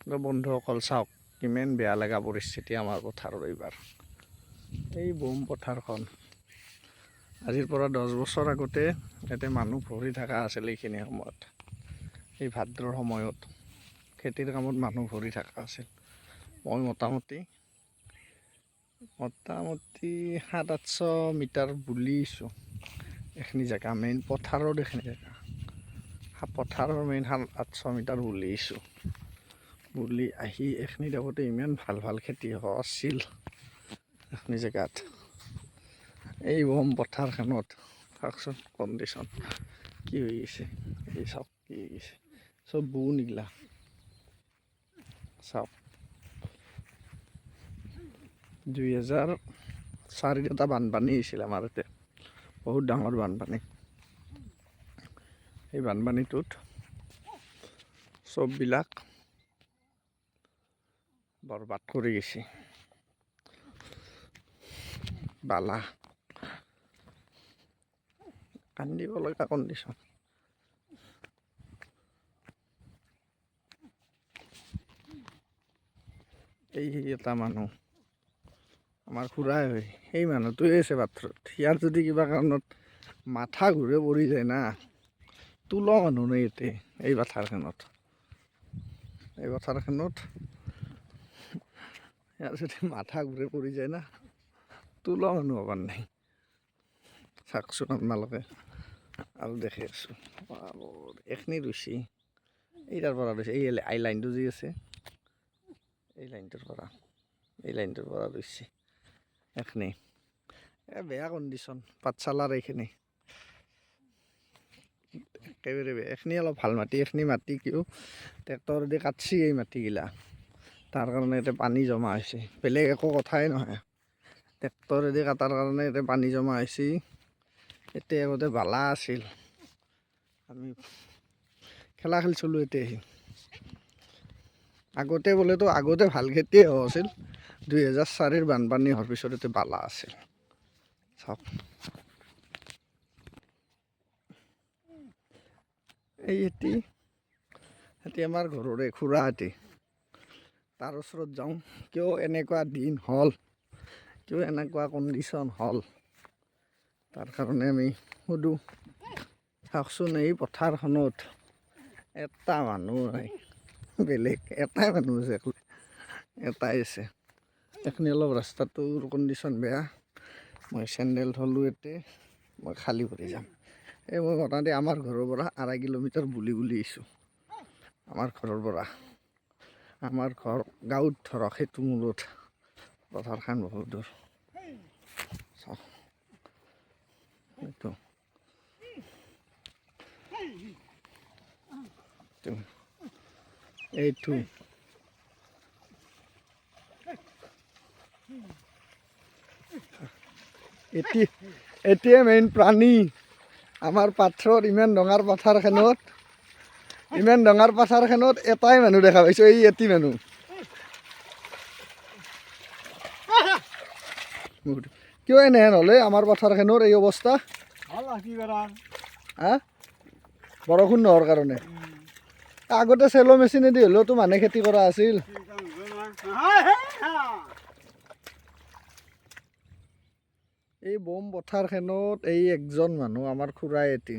বন্ধুসকল চাওক কিমান বেয়া লগা পৰিস্থিতি আমাৰ পথাৰৰ এইবাৰ। এই বোম পথাৰখন আজিৰ পৰা 10 বছৰ আগতে ইয়াতে মানুহ ভৰি থকা আছিল। এইখিনি সময়ত এই ভাদ্ৰৰ সময়ত খেতিৰ কামত মানুহ ভৰি থকা আছিল। মই মোটামুটি 700-800 মিটাৰ বুলিছোঁ এইখিনি জেগা, মেইন পথাৰৰ এইখিনি জেগা, পথাৰৰ মেইন 700 মিটাৰ বুলিছোঁ। বুলি আহি এইখিনি আগতে ইমান ভাল ভাল খেতি হোৱা আছিল এইখিনি জেগাত। এই বম পথাৰখনত চাওকচোন কণ্ডিশ্যন কি হৈ গৈছে। এই চাওক কি হৈ গৈছে, চব বু নিগলা চাওক। 2004 এটা বানপানী হৈছিল আমাৰ ইয়াতে, বহুত ডাঙৰ বানপানী। এই বানপানীটোত চববিলাক বৰবাদ কৰি গৈছে। বালা কান্দিব লগা কণ্ডিশ্যন। এই এটা মানুহ আমাৰ খুৰাই হয়, সেই মানুহটোৱে আছে পাথৰত। ইয়াৰ যদি কিবা কাৰণত মাথা ঘূৰে পৰি যায় না, তোলা মানুহ নাই ইয়াতে। এই পথাৰখনত ইয়াৰ যদি মাথা ঘূৰে পৰি যায় না, তোলা মানুহ হবাৰ নাই। চাওকচোন আপোনালোকে আৰু দেখি আছোঁ এইখিনি ৰুইছে। এইটাৰ পৰা ৰুইছে, এই লাইনটো যি আছে এই লাইনটোৰ পৰা ৰুইছে এইখিনি। বেয়া কণ্ডিশ্যন পাঠশালাৰ এইখিনি একেবাৰে বেয়া। এইখিনি অলপ ভাল মাটি, এইখিনি মাটি কিয় ট্ৰেক্টৰেদি কাটছি এই মাটিগিলা, তাৰ কাৰণে এতিয়া পানী জমা হৈছে। বেলেগ একো কথাই নহয়, ট্ৰেক্টৰেদি কাটাৰ কাৰণে এতিয়া পানী জমা হৈছে। এতিয়া আগতে বালা আছিল, আমি খেলা খেলিছিলোঁ এতিয়া। আগতে বোলেতো আগতে ভাল খেতিয়ে হোৱা আছিল। 2004 বানপানী হোৱাৰ পিছত এতিয়া বালা আছিল। চাওক এই এটি আমাৰ ঘৰৰে খুৰা এটি, তাৰ ওচৰত যাওঁ কিয় এনেকুৱা দিন হ'ল, কিয় এনেকুৱা কণ্ডিশ্যন হ'ল, তাৰ কাৰণে আমি সুধোঁ। চাওকচোন এই পথাৰখনত এটা মানুহ নাই, বেলেগ এটাই মানুহ আছে, এটাই আছে। এইখিনি অলপ ৰাস্তাটোৰ কণ্ডিশ্যন বেয়া। মই চেণ্ডেল থলোঁ এতিয়া, মই খালী ভৰি যাম। এই মই মোটামুটি আমাৰ ঘৰৰ পৰা 2.5 কিলোমিটাৰ বুলি আহিছোঁ। আমাৰ ঘৰৰ পৰা আমাৰ ঘৰ গাঁৱত ধৰক সেইটো মূৰত, পথাৰখন বহুত দূৰ। চাওক এইটো এতিয়া মেইন প্ৰাণী আমাৰ পাথৰত। ইমান ডাঙৰ পথাৰখনত এটাই মানুহ দেখা পাইছোঁ, এই এটি মানুহ। কিয় এনেহেন হ'লে আমাৰ পথাৰখনৰ এই অৱস্থা? বৰষুণ নোহোৱাৰ কাৰণে। আগতে চেলো মেচিনেদি হ'লেওতো মানুহে খেতি কৰা আছিল। এই বম পথাৰখনত এই একজন মানুহ আমাৰ খুৰাই এটি,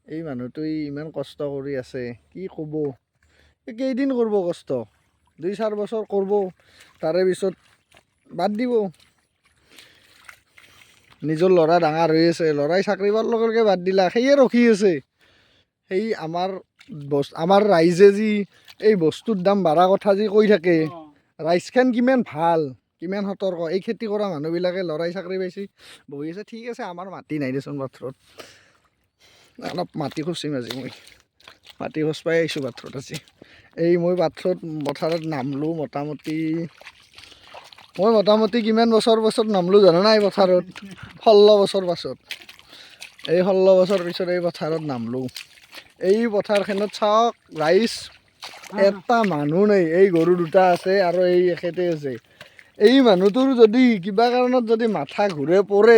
এই মানুহটোৱে ইমান কষ্ট কৰি আছে কি ক'ব। কেইদিন কৰিব কষ্ট, 2-4 বছৰ কৰিব, তাৰে পিছত বাদ দিব। নিজৰ ল'ৰা ডাঙৰ হৈ আছে, ল'ৰাই চাকৰি পোৱাৰ লগে লগে বাদ দিলা, সেয়ে ৰখি আছে। সেই আমাৰ ৰাইজে যি এই বস্তুৰ দাম বাঢ়া কথা যি কৈ থাকে, ৰাইজখন কিমান ভাল, কিমান সতৰ্ক। এই খেতি কৰা মানুহবিলাকে ল'ৰাই চাকৰি পাইছে বহি আছে, ঠিক আছে। আমাৰ মাটি নাই দেচোন পথাৰত, অলপ মাটি খচিম আজি। মই মাটি খচ পাই আহিছোঁ পথাৰত আজি। এই মই পথাৰত নামলোঁ মোটামুটি কিমান বছৰ পাছত নামলোঁ জানা নাই পথাৰত? 16 বছৰ পাছত। এই 16 বছৰ পিছত এই পথাৰত নামলোঁ। এই পথাৰখনত চাওক ৰাইজ, এটা মানুহ নাই। এই গৰু 2টা আছে আৰু এই এখেতে আছে। এই মানুহটোৰ যদি কিবা কাৰণত যদি মাথা ঘূৰে পৰে,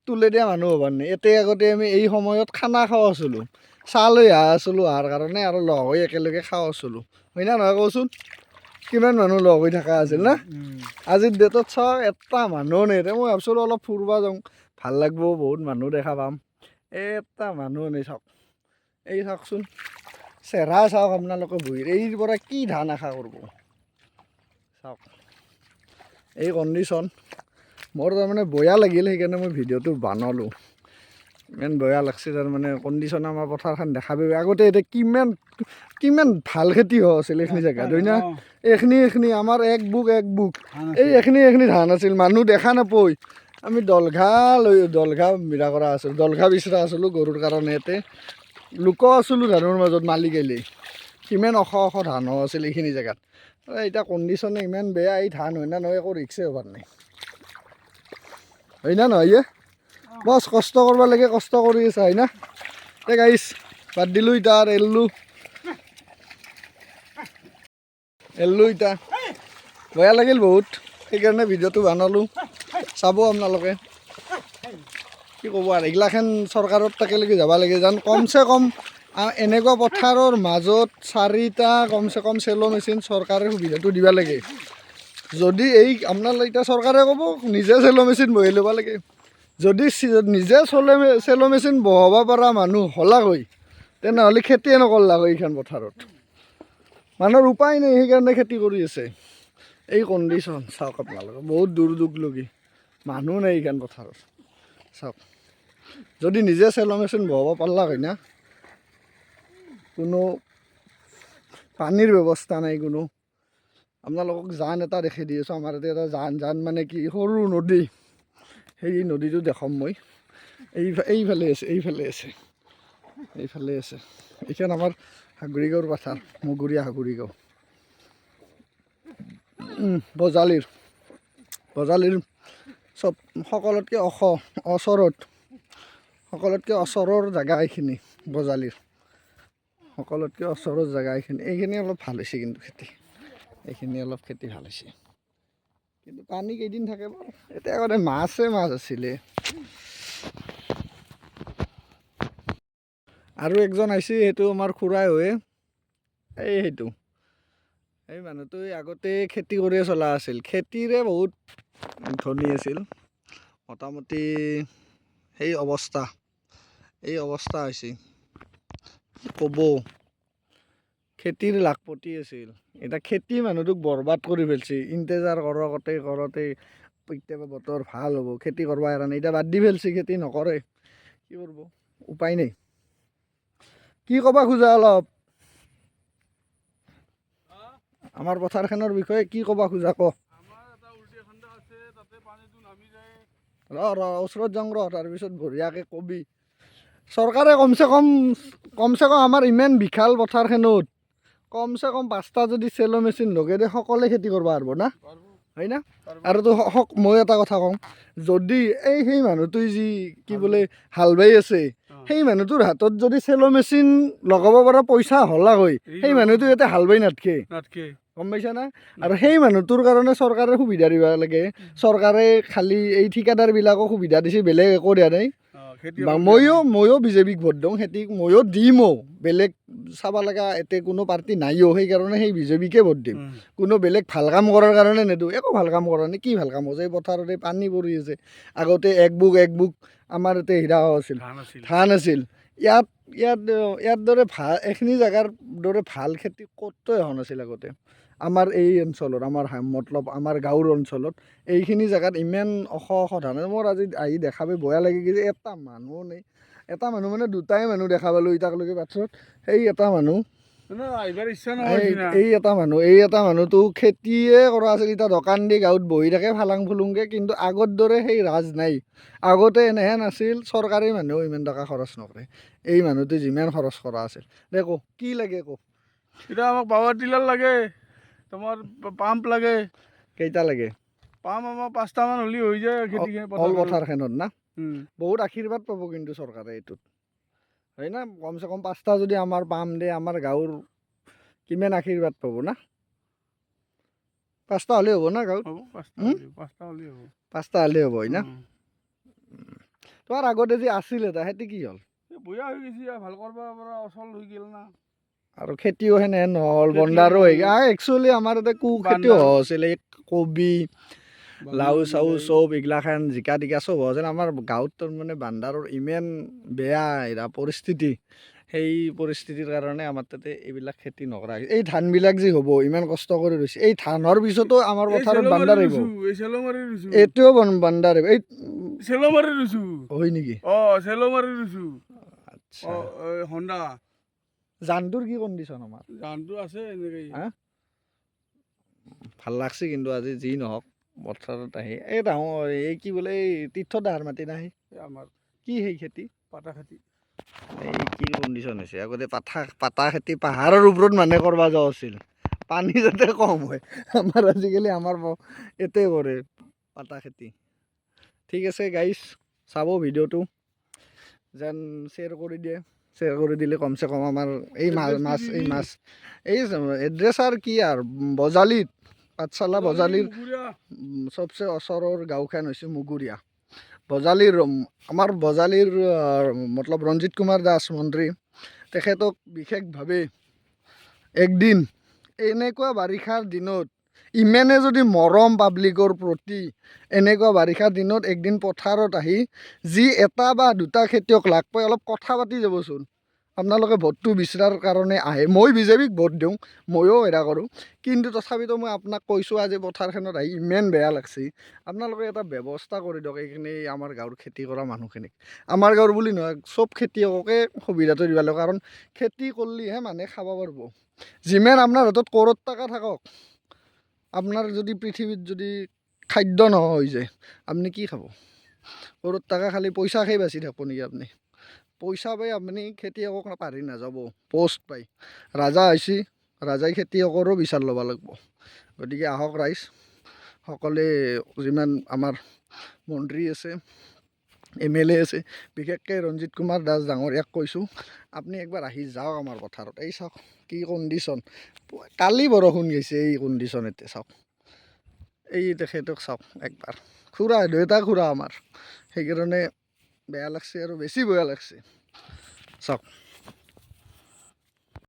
তুলে দিয়া মানুহ হ'বাৰ নাই। আগতে আমি এই সময়ত খানা খোৱা আছিলোঁ, চাহ লৈ আছিলোঁ অহাৰ কাৰণে আৰু লগ হৈ একেলগে খাওঁ আছিলোঁ হয় না নহয় কচোন কিমান মানুহ লগ হৈ থকা আছিল না আজিৰ ডেটত চাওক এটা মানুহ নাই মই ভাবিছিলোঁ অলপ ফুৰিব যাওঁ ভাল লাগিব বহুত মানুহ দেখা পাম এটা মানুহ নাই চাওক এই চাওকচোন চেহেৰা চাওক আপোনালোকে বহি এইৰ পৰা কি ধান আশা কৰিব চাওক এই কণ্ডিশ্যন মোৰ তাৰমানে বেয়া লাগিল সেইকাৰণে মই ভিডিঅ'টো বনালোঁ ইমান বেয়া লাগছে তাৰমানে কণ্ডিশ্যন আমাৰ পথাৰখন দেখা পাবি আগতে এতিয়া কিমান কিমান ভাল খেতি হোৱা আছিল এইখিনি জেগাত হয় না এইখিনি আমাৰ এক বুক এইখিনি ধান আছিল মানুহ দেখা নাপায় আমি দলঘা মিৰা কৰা আছিলোঁ দলঘা বিচৰা আছিলোঁ গৰুৰ কাৰণে ইয়াতে লোক আছিলোঁ ধানৰ মাজত মালিক আহিলে কিমান ওখ ধান হোৱা আছিল এইখিনি জেগাত এতিয়া কণ্ডিশ্যনে ইমান বেয়া এই ধান হয় না নহয় একো ৰিক্সে হ'বৰ নাই হয় না নহয় বছ কষ্ট কৰিব লাগে কষ্ট কৰি আছে হয় না এই গাইছ বাদ দিলোঁ এতিয়া আৰু এৰিলোঁ এতিয়া বেয়া লাগিল বহুত সেইকাৰণে ভিডিঅ'টো বনালোঁ চাব আপোনালোকে কি ক'ব আৰু এইগিলাখান চৰকাৰৰ তাকেলৈকে যাব লাগে যেন কমচে কম এনেকুৱা পথাৰৰ মাজত 4টা কমচে কম চেলো মেচিন চৰকাৰে সুবিধাটো দিব লাগে যদি এই আপোনালোকে এতিয়া চৰকাৰে ক'ব নিজে চেলো মেচিন বহাই ল'ব লাগে যদি নিজে চেলো মেচিন বহাব পৰা মানুহ হ'লাগৈ তেনেহ'লে খেতিয়ে নকৰলাক এইখন পথাৰত মানুহৰ উপায় নাই সেইকাৰণে খেতি কৰি আছে এই কণ্ডিশ্যন চাওক আপোনালোকে বহুত দুৰ্যোগলগী মানুহ নাই এইখন পথাৰত চাওক যদি নিজে চেলো মেচিন বহাব পাৰিলাক হয় না কোনো পানীৰ ব্যৱস্থা নাই কোনো আপোনালোকক জান এটা দেখি দি আছোঁ আমাৰ ইয়াতে এটা জান মানে কি সৰু নদী সেই নদীটো দেখাম মই এইফালে আছে এইখন আমাৰ হাগুৰিগাঁৱৰ পথাৰ মগুৰীয়া হাগুৰিগাঁও বজালিৰ চব সকলোতকৈ ওচৰৰ জেগা এইখিনি বজালিৰ সকলোতকৈ ওচৰৰ জেগা এইখিনি অলপ ভাল হৈছে কিন্তু এইখিনি অলপ খেতি ভাল হৈছে কিন্তু পানী কেইদিন থাকে বাৰু এতিয়া আগতে মাছ আছিলে আৰু একজন আহিছে সেইটো আমাৰ খুৰাই হয় সেইটো এই মানুহটো আগতে খেতি কৰিয়ে চলা আছিল খেতিৰে বহুত ধনী আছিল মোটামুটি এই অৱস্থা হৈছে ক'ব খেতিৰ লাখপতি আছিল এতিয়া খেতি মানুহটোক বৰবাদ কৰি পেলাইছে ইন্তেজাৰ কৰোঁতে কেতিয়াবা বতৰ ভাল হ'ব খেতি কৰিব কাৰণে এতিয়া বাদ দি পেলাইছে খেতি নকৰে কি কৰিব উপায় নাই কি ক'ব খোজা অলপ আমাৰ পথাৰখনৰ বিষয়ে কি ক'ব খোজা ক ওচৰত যাওঁ তাৰপিছত বঢ়িয়াকৈ কবি চৰকাৰে কমচে কম আমাৰ ইমান বিশাল পথাৰখনত কমচে কম 5টা যদি চেলো মেচিন লগাই দিয়ে সকলোৱে খেতি কৰিব পাৰিব না হয় না আৰু মই এটা কথা কওঁ যদি সেই মানুহটোৱে যি কি বোলে হাল বাই আছে সেই মানুহটোৰ হাতত যদি চেলো মেচিন লগাব পৰা পইচা হ'লা হয় সেই মানুহটো ইয়াতে হাল বাই নাথাকে গম পাইছা না আৰু সেই মানুহটোৰ কাৰণে চৰকাৰে সুবিধা দিব লাগে চৰকাৰে খালি এই ঠিকাদাৰবিলাকক সুবিধা দিছে বেলেগ একো দিয়া নাই ময়ো বিজেপিক ভোট দিওঁ খেতিক ময়ো দিমো বেলেগ চাব লগা এতে কোনো পাৰ্টি নাইও সেইকাৰণে সেই বিজেপিকে ভোট দিম কোনো বেলেগ ভাল কাম কৰাৰ কাৰণে নিদিওঁ একো ভাল কাম কৰা নাই কি ভাল কাম হৈছে পথাৰতে পানী পৰি আছে আগতে এক বুক আমাৰ ইয়াতে হিৰা আছিল ধান আছিল ইয়াৰ দৰে ভাল এইখিনি জেগাৰ দৰে ভাল খেতি ক'তো হোৱা নাছিল আগতে আমাৰ এই অঞ্চলত আমাৰ গাঁৱৰ অঞ্চলত এইখিনি জেগাত ইমান ওখ ধান মোৰ আজি আহি দেখা পাই বেয়া লাগি গৈছে এটা মানুহ নাই এটা মানুহ মানে দুটাই মানুহ দেখা পালোঁ এতিয়ালৈকে পাছত সেই এটা মানুহ এই এটা মানুহটো খেতিয়ে কৰা আছিল এতিয়া দোকান দি গাঁৱত বহি থাকে ফালাং ফুলুংকৈ কিন্তু আগৰ দৰে সেই ৰাজ নাই আগতে এনেহেন আছিল চৰকাৰী মানুহেও ইমান টকা খৰচ নকৰে এই মানুহটো যিমান খৰচ কৰা আছিল দে কওঁ কি লাগে কওঁ এতিয়া আমাক পাৱাৰ টিলাৰ লাগে তোমাৰ পাম্প লাগে কেইটা লাগে পাম্প আমাৰ 5টামান হ'লে হৈ যায় খেতিখিনি পথাৰখনত না বহুত আশীৰ্বাদ পাব কিন্তু চৰকাৰে এইটোত হয় না কমচে কম 5টা যদি আমাৰ পাম্প দিয়ে আমাৰ গাঁৱৰ কিমান আশীৰ্বাদ পাব না 5টা হ'লে হ'ব না গাঁৱত 5টা হ'লে হ'ব হয় না তোমাৰ আগতে যে আছিল এটা সেইটো কি হ'ল বয়া হৈ গৈছে ভাল কৰিব পৰা অচল হৈ গ'ল না আৰু খেতিও সেনে নহ'ল খেতিও বন্দাৰো হৈ নহ'ল। গ'ল একচুৱেলি আমাৰ ইয়াতে খেতিও বান্দাৰো। হৈছিল এই কবি লাও চাউ চব এইগিলাখান জিকা টিকা চব হোৱা যেন আমাৰ গাঁৱত তাৰমানে বান্দাৰৰ ইমান বেয়া এৰা পৰিস্থিতি সেই পৰিস্থিতিৰ কাৰণে আমাৰ তাতে এইবিলাক খেতি নকৰা হৈছে এই ধানবিলাক যি হ'ব ইমান কষ্ট কৰি ৰৈছে এই ধানৰ পিছতো আমাৰ পথাৰত বান্দাৰ আহিব এই চেলো মাৰি ৰুইছোঁ এইটোও বান্দাৰ আহিব এই চেলো মাৰি ৰুইছোঁ হয় নেকি চেলো মাৰি ৰুইছোঁ আচ্ছা হণ্ডা জানটোৰ কি কণ্ডিশ্যন আমাৰ ধানটো আছে এনেকৈ হা ভাল লাগছে কিন্তু আজি যি নহওক পথাৰত আহি এই ডাঙৰ এই কি বোলে এই তীৰ্থদাৰ মাটি নাহি আমাৰ কি সেই খেতি পাতা খেতি এই কি কণ্ডিশ্যন হৈছে আগতে পাতা খেতি পাহাৰৰ ওপৰত মানুহে কৰিব যোৱা আছিল পানী যাতে কম হয় আমাৰ আজিকালি আমাৰ এতে কৰে পাতা খেতি ঠিক আছে গাইজ চাব ভিডিঅ'টো যেন শ্বেয়াৰ কৰি দিয়ে শ্বেয়াৰ কৰি দিলে কমচে কম আমাৰ এই মাছ এই এড্ৰেছ আৰু কি আৰু বজালিত পাঠশালা বজালিৰ চবচে ওচৰৰ গাঁওখন হৈছে মুগুৰীয়া বজালিৰ আমাৰ বজালিৰ মতলব ৰঞ্জিত কুমাৰ দাস মন্ত্ৰী তেখেতক বিশেষভাৱে একদিন এনেকুৱা বাৰিষাৰ দিনত ইমানে যদি মৰম পাব্লিকৰ প্ৰতি এনেকুৱা বাৰিষাৰ দিনত একদিন পথাৰত আহি যি এটা বা দুটা খেতিয়ক লাগ পাই অলপ কথা পাতি যাবচোন আপোনালোকে ভোটটো বিচৰাৰ কাৰণে আহে মই বিজেপিক ভোট দিওঁ ময়ো এৰা কৰোঁ কিন্তু তথাপিতো মই আপোনাক কৈছোঁ আজি পথাৰখনত আহি ইমান বেয়া লাগছে আপোনালোকে এটা ব্যৱস্থা কৰি দিয়ক এইখিনি আমাৰ গাঁৱৰ খেতি কৰা মানুহখিনিক আমাৰ গাঁৱৰ বুলি নহয় চব খেতিয়ককে সুবিধাটো দিব লাগে কাৰণ খেতি কৰিলেহে মানুহে খাব পাৰিব যিমান আপোনাৰ হাতত কৰোৰ টকা থাকক আপোনাৰ যদি পৃথিৱীত যদি খাদ্য নোহোৱা হৈ যায় আপুনি কি খাব কৰোৰ টকা খালি পইচা খাই বাচি থাকিব নেকি আপুনি পইচা পাই আপুনি খেতিয়কক পাৰি নাযাব পষ্ট পাই ৰাজা হৈছে ৰাজাই খেতিয়কৰো বিচাৰ ল'ব লাগিব গতিকে আহক ৰাইজ সকলোৱে যিমান আমাৰ মন্ত্ৰী আছে MLA আছে বিশেষকৈ ৰঞ্জিত কুমাৰ দাস ডাঙৰীয়াক কৈছোঁ আপুনি একবাৰ আহি যাওক আমাৰ পথাৰত এই চাওক কি কণ্ডিশ্যন কালি বৰষুণ গৈছে এই কণ্ডিশ্যন এতিয়া চাওক এই তেখেতক চাওক একবাৰ খুৰা দেউতা খুৰা আমাৰ সেইকাৰণে বেয়া লাগছে আৰু বেছি বেয়া লাগছে চাওক